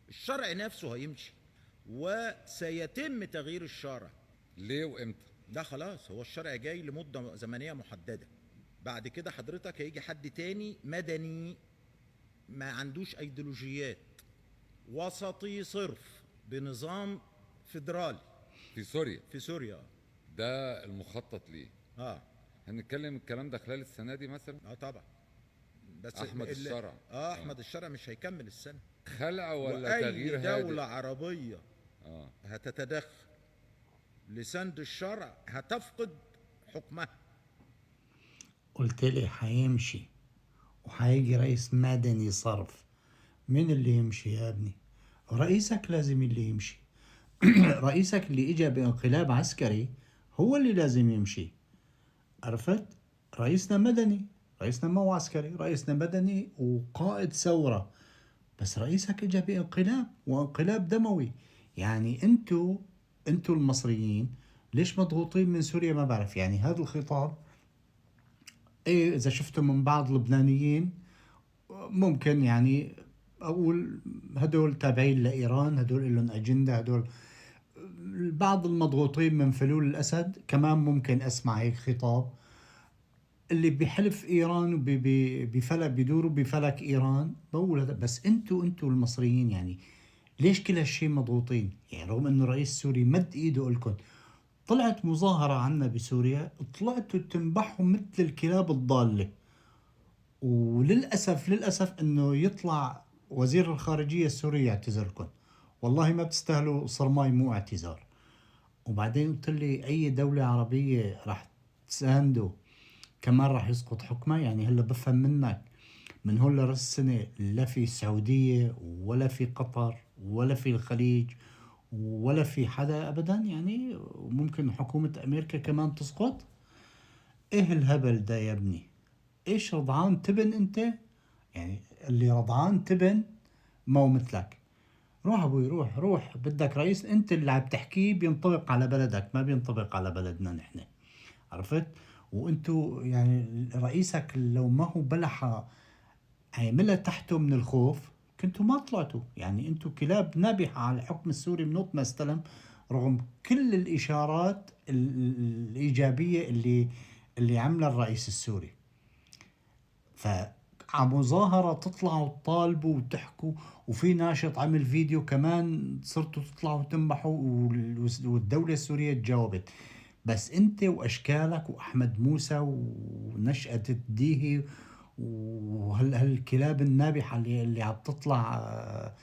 الشرع نفسه هيمشي، وسيتم تغيير الشرع. ليه وامتى؟ ده خلاص، هو الشرع جاي لمدة زمنية محددة. بعد كده حضرتك هيجي حد تاني مدني ما عندوش ايديولوجيات، وسطي صرف، بنظام فيدرالي في سوريا. في سوريا. ده المخطط ليه. اه هنتكلم الكلام ده خلال السنه دي مثلا. اه طبعا. بس احمد الشرع. احمد الشرع مش هيكمل السنة. خلع ولا واي تغيير دولة هادئ؟ عربية اه. هتتدخل لسند الشرع هتفقد حكمها. قلت لي حيمشي وحيجي رئيس مدني صرف. مين اللي يمشي يا ابني؟ رئيسك لازم اللي يمشي. رئيسك اللي اجى بانقلاب عسكري هو اللي لازم يمشي. عرفت؟ رئيسنا مدني، رئيسنا ما هو عسكري، رئيسنا مدني وقائد ثورة. بس رئيسك اجى بانقلاب وانقلاب دموي. يعني انتوا المصريين ليش مضغوطين من سوريا؟ ما بعرف. يعني هذا الخطاب ايه اذا شفته من بعض اللبنانيين ممكن يعني اقول هدول تابعين لايران، هدول لهم اجنده، هدول بعض المضغوطين من فلول الاسد كمان ممكن اسمع هيك خطاب اللي بحلف ايران وبفلك بدوروا بفلك ايران. بقول هذا. بس انتوا المصريين يعني ليش كل هالشيء مضغوطين؟ يعني رغم انه رئيس سوري مد ايده لكم، طلعت مظاهرة عنا بسوريا، طلعتوا تنبحوا مثل الكلاب الضالة. وللأسف انه يطلع وزير الخارجية السوري يعتذر لكم. والله ما بتستاهلوا صرماي مو اعتذار. وبعدين قلت لي اي دولة عربية راح تسانده كمان راح يسقط حكمه. يعني هلا بفهم منك من هون لراس السنة لا في السعودية ولا في قطر ولا في الخليج ولا في حدا ابدا، يعني وممكن حكومة امريكا كمان تسقط. ايه الهبل ده يا ابني؟ ايش رضعان تبن انت؟ يعني اللي رضعان تبن ما هو مثلك. روح ابوي، روح بدك رئيس انت اللي عم تحكيه بينطبق على بلدك ما بينطبق على بلدنا نحن. عرفت؟ وانتو يعني رئيسك لو ما هو بلحة عاملها تحته من الخوف كنتوا ما طلعتوا. يعني انتو كلاب نابحة على الحكم السوري من وقت ما استلم، رغم كل الاشارات الايجابية اللي عملها الرئيس السوري. فمظاهرة تطلعوا تطالبوا وتحكوا، وفي ناشط عمل فيديو كمان صرتوا تطلعوا تنبحوا والدولة السورية تجاوبت. بس انت واشكالك واحمد موسى ونشأة الديهي وهالكلاب النابحة اللي عم تطلع